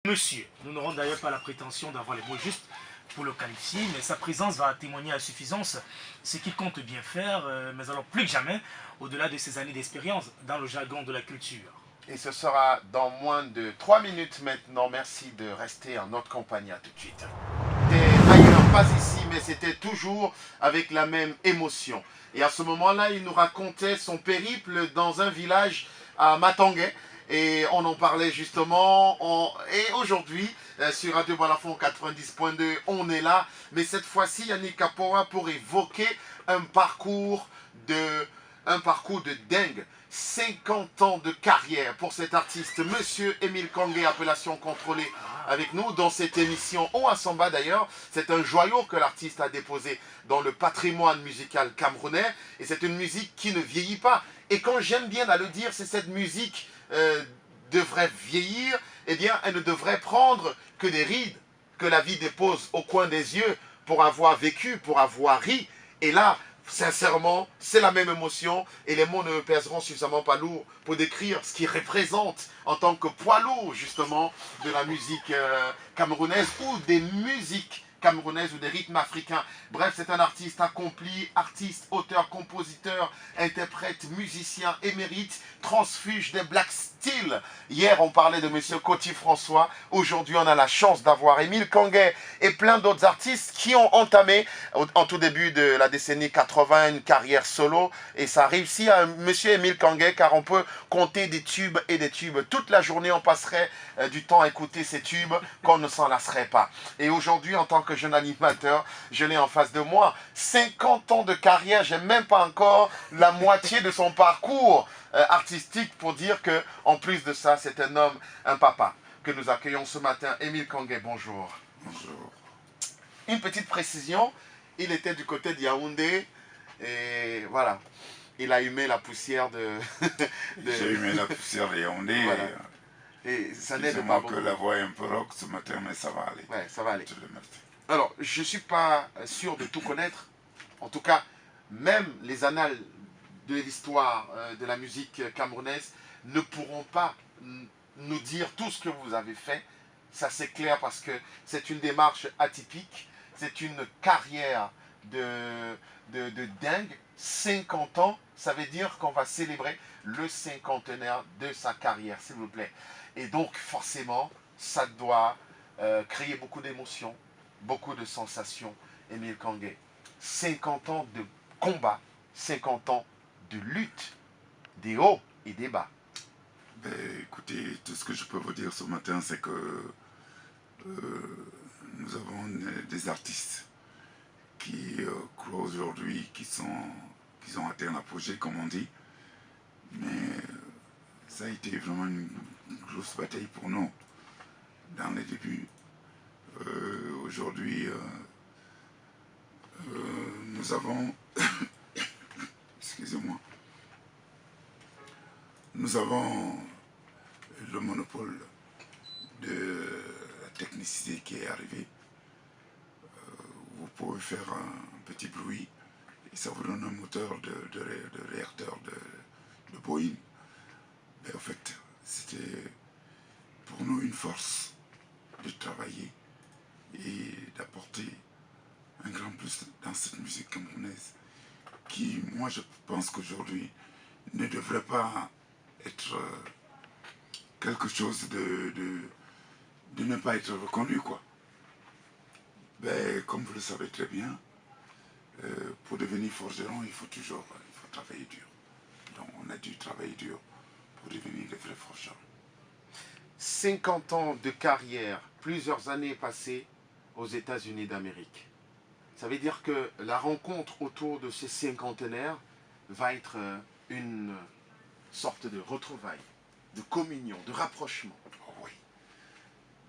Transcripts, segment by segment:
Monsieur, nous n'aurons d'ailleurs pas la prétention d'avoir les mots justes pour le qualifier, mais sa présence va témoigner à suffisance ce qu'il compte bien faire, mais alors plus que jamais, au-delà de ses années d'expérience dans le jargon de la culture. Et ce sera dans moins de 3 minutes maintenant. Merci de rester en notre compagnie. À tout de suite. C'était ailleurs, pas ici, mais c'était toujours avec la même émotion. Et à ce moment-là, il nous racontait son périple dans un village à Matangué. Et on en parlait justement. Et aujourd'hui, sur Radio Balafon 90.2, on est là. Mais cette fois-ci, Yannick Kapoa pour évoquer un parcours de dingue. 50 ans de carrière pour cet artiste, Monsieur Émile Kangué, appellation contrôlée avec nous dans cette émission On Samba d'ailleurs. C'est un joyau que l'artiste a déposé dans le patrimoine musical camerounais et c'est une musique qui ne vieillit pas. Et quand j'aime bien à le dire, c'est cette musique devrait vieillir, eh bien elle ne devrait prendre que des rides que la vie dépose au coin des yeux pour avoir vécu, pour avoir ri. Et là, sincèrement, c'est la même émotion et les mots ne me pèseront suffisamment pas lourd pour décrire ce qu'il représente en tant que poids lourd justement de la musique camerounaise ou des musiques camerounaises ou des rythmes africains. Bref, c'est un artiste accompli, artiste, auteur, compositeur, interprète, musicien, émérite, transfuge des Black Steel. Hier, on parlait de Monsieur Coty François. Aujourd'hui, on a la chance d'avoir Émile Kangué et plein d'autres artistes qui ont entamé, en tout début de la décennie 80, une carrière solo. Et ça réussit à Monsieur Émile Kangué, car on peut compter des tubes et des tubes. Toute la journée, on passerait du temps à écouter ces tubes qu'on ne s'en lasserait pas. Et aujourd'hui, en tant que jeune animateur, je l'ai en face de moi. 50 ans de carrière, j'ai même pas encore la moitié de son parcours artistique pour dire que, en plus de ça, c'est un homme, un papa que nous accueillons ce matin. Émile Kangué, bonjour. Bonjour. Une petite précision, il était du côté de Yaoundé et voilà, il a humé la poussière de... J'ai humé la poussière de Yaoundé. Voilà. Et ça n'aide pas Excusez-moi beaucoup. que la voix est un peu rock ce matin, mais ça va aller. Ouais, ça va aller. Je le remercie. Alors, je ne suis pas sûr de tout connaître. En tout cas, même les annales de l'histoire de la musique camerounaise ne pourront pas nous dire tout ce que vous avez fait. Ça, c'est clair parce que c'est une démarche atypique. C'est une carrière de dingue. 50 ans, ça veut dire qu'on va célébrer le cinquantenaire de sa carrière, s'il vous plaît. Et donc, forcément, ça doit créer beaucoup d'émotions, beaucoup de sensations. Émile Kangué, 50 ans de combat, 50 ans de lutte, des hauts et des bas. Ben, écoutez, tout ce que je peux vous dire ce matin, c'est que nous avons des artistes qui croient aujourd'hui qu'ils ont atteint l'apogée, comme on dit. Mais ça a été vraiment une grosse bataille pour nous dans les débuts. Aujourd'hui, nous avons, excusez-moi, nous avons le monopole de la technicité qui est arrivée. Vous pouvez faire un petit bruit et ça vous donne un moteur de réacteur de Boeing. Mais en fait, c'était pour nous une force de travailler et d'apporter un grand plus dans cette musique camerounaise qui, moi, je pense qu'aujourd'hui ne devrait pas être quelque chose de ne pas être reconnu, quoi. Ben, comme vous le savez très bien, pour devenir forgeron, il faut travailler dur. Donc on a dû travailler dur pour devenir des vrais forgerons. 50 ans de carrière, plusieurs années passées aux États-Unis d'Amérique. Ça veut dire que la rencontre autour de ces cinquantenaires va être une sorte de retrouvaille, de communion, de rapprochement. Oh oui.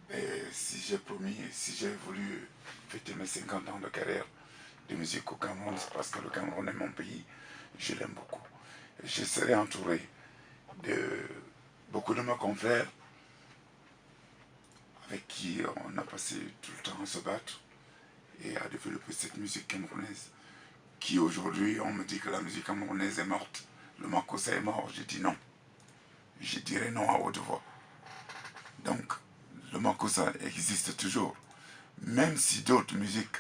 Mais si j'ai promis, si j'ai voulu fêter mes 50 ans de carrière de musique au Cameroun, c'est parce que le Cameroun est mon pays, je l'aime beaucoup. Je serai entouré de beaucoup de mes confrères avec qui on a passé tout le temps à se battre et à développer cette musique camerounaise qui aujourd'hui, on me dit que la musique camerounaise est morte. Le Makossa est mort, j'ai dit non. Je dirais non à haute voix. Donc, le makossa existe toujours. Même si d'autres musiques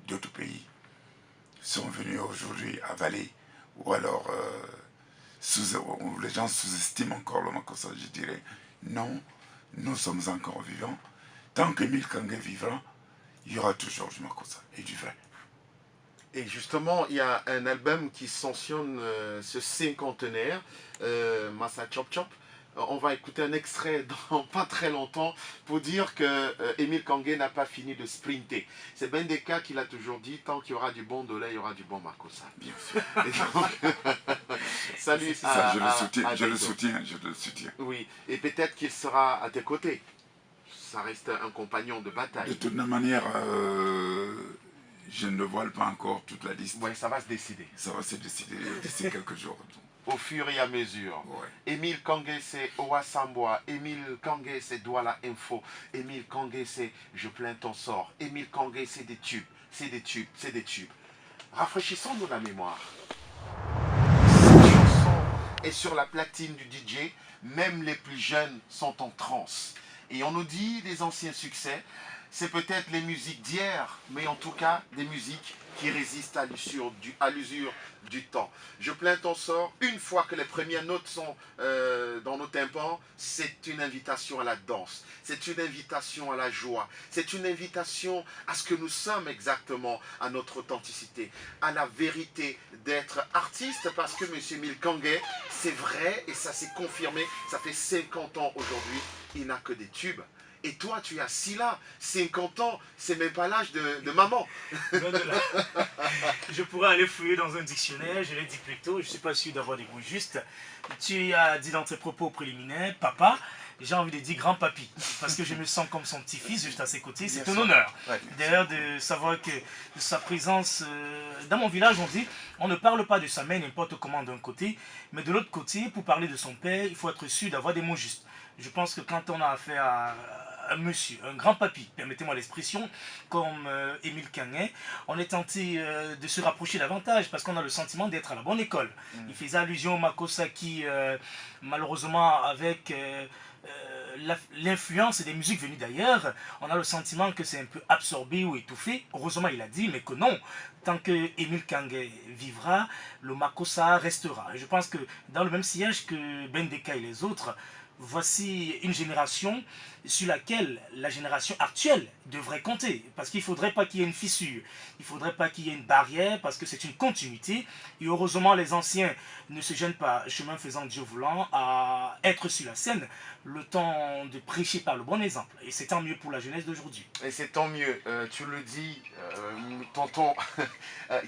d'autres pays sont venues aujourd'hui avaler, ou alors les gens sous-estiment encore le makossa, je dirais non, nous sommes encore vivants. Tant qu'Émile Kangué vivra, il y aura toujours du makossa et du vrai. Et justement, il y a un album qui sanctionne ce cinquantenaire, Massa Chop Chop. On va écouter un extrait dans pas très longtemps pour dire que Émile Kangué n'a pas fini de sprinter. C'est Ben Deka qui l'a toujours dit, tant qu'il y aura du bon dolé, il y aura du bon makossa. Bien sûr. Et donc, salut Ça, je le Daito. je le soutiens. Oui, et peut-être qu'il sera à tes côtés. Ça reste un compagnon de De bataille. toute manière, je ne voile pas encore toute la liste. Oui, ça va se décider. Ça va se décider d'ici quelques jours. Au fur et à mesure. Ouais. Émile Kangué, c'est Owa Samboa. Émile Kangué, c'est Douala Info. Émile Kangué, c'est Je plains ton sort. Émile Kangué, c'est des tubes. C'est des tubes. C'est des tubes. Rafraîchissons-nous la mémoire. Cette chanson est sur la platine du DJ. Même les plus jeunes sont en transe. Et on nous dit des anciens succès. C'est peut-être les musiques d'hier, mais en tout cas des musiques qui résistent à l'usure du temps. Je plains ton sort, une fois que les premières notes sont dans nos tympans, c'est une invitation à la danse, c'est une invitation à la joie, c'est une invitation à ce que nous sommes exactement, à notre authenticité, à la vérité d'être artiste, parce que M. Émile Kangué, c'est vrai et ça s'est confirmé, ça fait 50 ans aujourd'hui, il n'a que des tubes. Et toi, tu es assis là, 50 ans, c'est même pas l'âge de maman. Je pourrais aller fouiller dans un dictionnaire, je l'ai dit plus tôt, je ne suis pas sûr d'avoir des mots justes. Tu as dit dans tes propos préliminaires, papa, j'ai envie de dire grand-papy, parce que je me sens comme son petit-fils juste à ses côtés, c'est un honneur. Ouais. D'ailleurs, de savoir que sa présence, dans mon village, on dit, on ne parle pas de sa mère n'importe comment d'un côté, mais de l'autre côté, pour parler de son père, il faut être sûr d'avoir des mots justes. Je pense que quand on a affaire à un monsieur, un grand papy, permettez-moi l'expression, comme Émile Kangué, on est tenté de se rapprocher davantage parce qu'on a le sentiment d'être à la bonne école. Il faisait allusion au makossa qui, malheureusement, avec l'influence des musiques venues d'ailleurs, on a le sentiment que c'est un peu absorbé ou étouffé. Heureusement, il a dit, mais que non. Tant que Émile Kangué vivra, le makossa restera. Et je pense que dans le même sillage que Ben Deka et les autres, voici une génération sur laquelle la génération actuelle devrait compter. Parce qu'il ne faudrait pas qu'il y ait une fissure, il ne faudrait pas qu'il y ait une barrière, parce que c'est une continuité. Et heureusement, les anciens ne se gênent pas, chemin faisant Dieu voulant, à être sur la scène, le temps de prêcher par le bon exemple. Et c'est tant mieux pour la jeunesse d'aujourd'hui. Et c'est tant mieux, tu le dis, tonton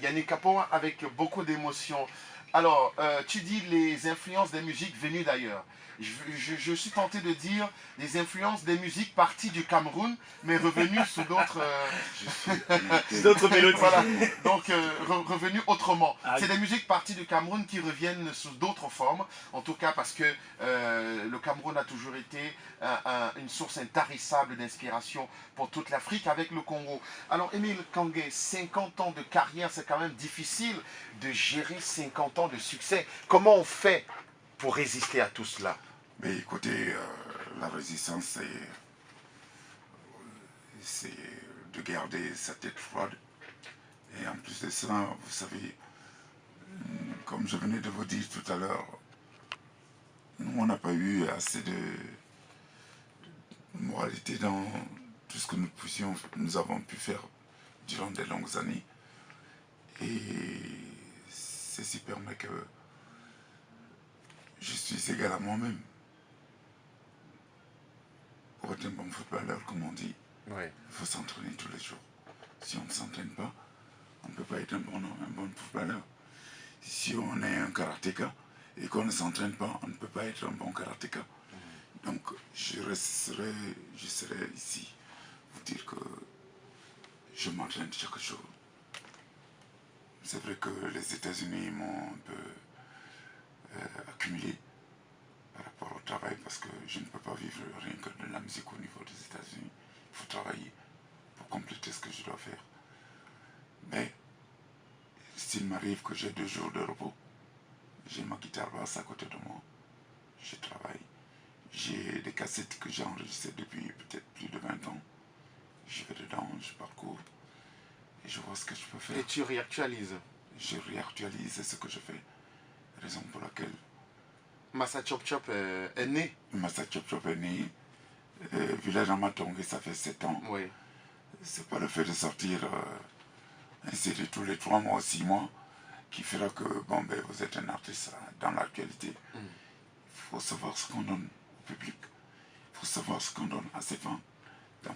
Yannick Capon, avec beaucoup d'émotion. Alors, tu dis les influences des musiques venues d'ailleurs. Je suis tenté de dire les influences des musiques parties du Cameroun, mais revenues sous d'autres D'autres mélodies. voilà. Donc, revenues autrement. Ah, C'est des musiques parties du Cameroun qui reviennent sous d'autres formes, en tout cas parce que le Cameroun a toujours été une source intarissable d'inspiration pour toute l'Afrique avec le Congo. Alors, Émile Kangué, 50 ans de carrière, c'est quand même difficile de gérer 50 ans de succès. Comment on fait pour résister à tout cela? Mais écoutez, la résistance, c'est de garder sa tête froide. Et en plus de cela, vous savez, comme je venais de vous dire tout à l'heure, nous, on n'a pas eu assez de moralité dans tout ce que nous avons pu faire durant des longues années. Et ceci permet que je suis égal à moi-même. Pour être un bon footballeur, comme on dit, Ouais. il faut s'entraîner tous les jours. Si on ne s'entraîne pas, on ne peut pas être un bon footballeur. Si on est un karatéka et qu'on ne s'entraîne pas, on ne peut pas être un bon karatéka. Donc je serai ici pour dire que je m'entraîne chaque jour. C'est vrai que les États-Unis m'ont un peu accumulé par rapport au travail parce que je ne peux pas vivre rien que de la musique au niveau des États-Unis. Il faut travailler pour compléter ce que je dois faire. Mais s'il m'arrive que j'ai 2 jours de repos, j'ai ma guitare basse à côté de moi, je travaille, J'ai des cassettes que j'ai enregistrées depuis peut-être plus de 20 ans. Je vais dedans, je parcours et je vois ce que je peux faire. Et tu réactualises. Je réactualise ce que je fais. Raison pour laquelle Massa Chop Chop est né. Massa Chop Chop est né. Village Amatongue, ça fait 7 ans. Oui. C'est pas le fait de sortir un CD tous les 3 mois, 6 mois qui fera que bon, ben, vous êtes un artiste dans l'actualité. Il faut savoir ce qu'on donne au public. Il faut savoir ce qu'on donne à ses fans. Donc,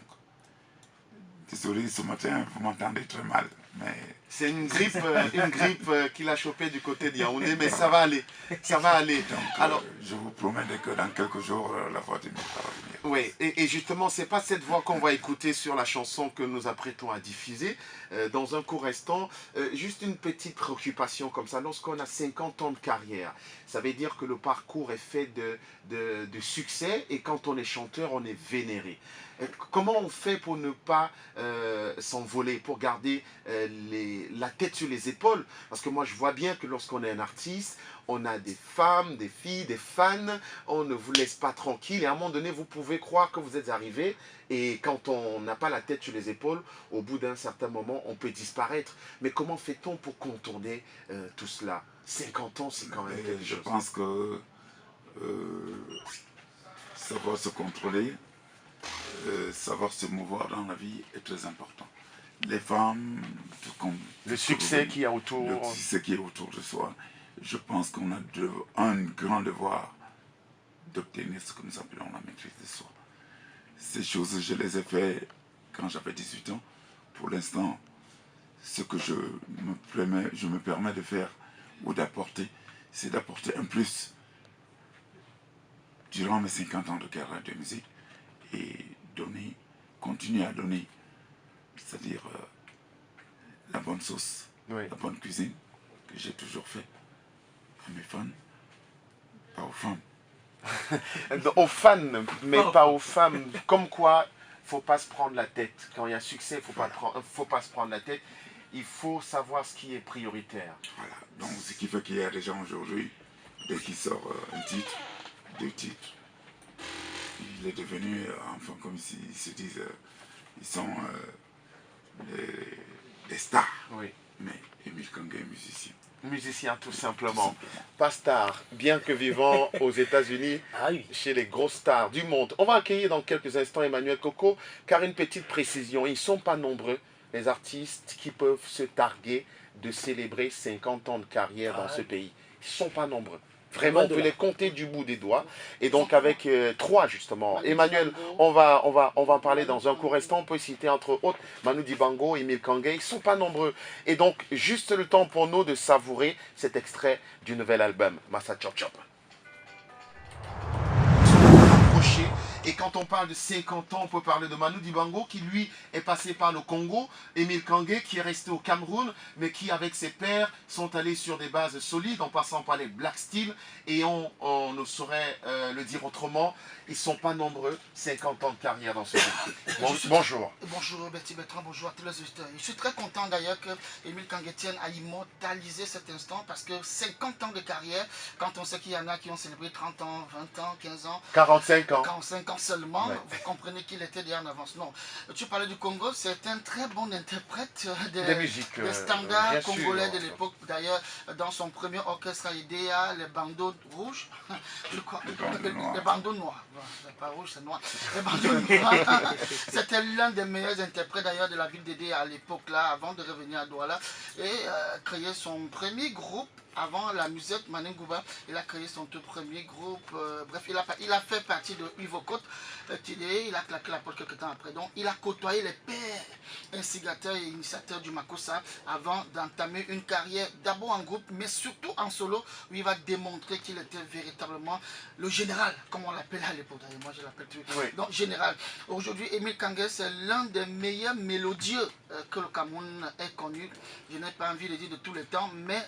désolé, ce matin, vous m'entendez très mal, mais... C'est une grippe qu'il a chopée du côté de Yaoundé, mais ça va aller. Ça va aller. Donc, alors, je vous promets que dans quelques jours, la voix de Mika va venir. oui, et justement, c'est pas cette voix qu'on va écouter sur la chanson que nous apprêtons à diffuser. Dans un court instant, juste une petite préoccupation comme ça. Lorsqu'on a 50 ans de carrière, ça veut dire que le parcours est fait de succès, et quand on est chanteur, on est vénéré. Comment on fait pour ne pas s'envoler, pour garder la tête sur les épaules? Parce que moi, je vois bien que lorsqu'on est un artiste, on a des femmes, des filles, des fans, on ne vous laisse pas tranquille. Et à un moment donné, vous pouvez croire que vous êtes arrivé. Et quand on n'a pas la tête sur les épaules, au bout d'un certain moment, on peut disparaître. Mais comment fait-on pour contourner tout cela? 50 ans, c'est quand même quelque chose. Je pense que savoir se contrôler, savoir se mouvoir dans la vie est très important. Les femmes, le succès qu'il y a autour. Le succès qui est autour de soi. Je pense qu'on a un grand devoir d'obtenir ce que nous appelons la maîtrise de soi. Ces choses, je les ai faites quand j'avais 18 ans. Pour l'instant, ce que je me permets de faire ou d'apporter, c'est d'apporter un plus durant mes 50 ans de carrière de musique et donner, continuer à donner, c'est-à-dire la bonne sauce, Oui. la bonne cuisine que j'ai toujours fait à mes fans, pas aux femmes. Aux fans, mais pas aux femmes. Comme quoi, faut pas se prendre la tête. Quand il y a succès, faut pas se prendre la tête. Il faut savoir ce qui est prioritaire. Voilà. Donc, ce qui fait qu'il y a des gens aujourd'hui, dès qu'ils sortent un titre, 2 titres, il est devenu, enfin, comme ils se disent, ils sont des stars. Oui. Mais Emile Kangué est musicien. Musicien, tout simplement. Pas star, bien que vivant aux États-Unis, chez les grosses stars du monde. On va accueillir dans quelques instants Emmanuel Coco, car une petite précision, ils ne sont pas nombreux, les artistes qui peuvent se targuer de célébrer 50 ans de carrière dans ce pays. Ils ne sont pas nombreux. Vraiment, on peut les compter du bout des doigts. Et donc avec 3 justement. Emmanuel, on va en parler dans un court instant. On peut citer entre autres Manu Dibango, Emile Kangué. Ils ne sont pas nombreux. Et donc, juste le temps pour nous de savourer cet extrait du nouvel album, Massa Chop Chop. Et quand on parle de 50 ans, on peut parler de Manu Dibango qui lui est passé par le Congo, Emile Kangué qui est resté au Cameroun, mais qui avec ses pairs sont allés sur des bases solides en passant par les Black Steel, et on ne saurait le dire autrement, ils ne sont pas nombreux, 50 ans de carrière dans ce pays. Bonjour. Bonjour Betty Bertrand, bonjour à tous les auditeurs. Je suis très content d'ailleurs que Emile Kangué tienne à immortaliser cet instant parce que 50 ans de carrière, quand on sait qu'il y en a qui ont célébré 30 ans, 20 ans, 15 ans, 45 ans. 45 ans seulement, Ouais. vous comprenez qu'il était déjà en avance. Non, tu parlais du Congo, c'est un très bon interprète Des musiques, des standards bien sûr. congolais de l'époque. D'ailleurs, dans son premier orchestre aidé à les bandeaux rouges, je crois, les bandeaux noirs. Bon, c'est pas rouge, c'est noir. Les bandeaux noirs. C'était l'un des meilleurs interprètes d'ailleurs de la ville d'Édé à l'époque là, avant de revenir à Douala, et créer son premier groupe. Avant la musette, Manengouba, il a créé son tout premier groupe. Bref, il a fait partie de Ivo Côte. Il a claqué la porte quelques temps après. Donc, il a côtoyé les pères instigateurs et initiateurs du Makossa avant d'entamer une carrière d'abord en groupe, mais surtout en solo, où il va démontrer qu'il était véritablement le général, comme on l'appelait à l'époque. Moi, je l'appelle tout. Oui. Donc, général. Aujourd'hui, Emile Kangué, c'est l'un des meilleurs mélodieux que le Cameroun ait connu. Je n'ai pas envie de dire de tous les temps, mais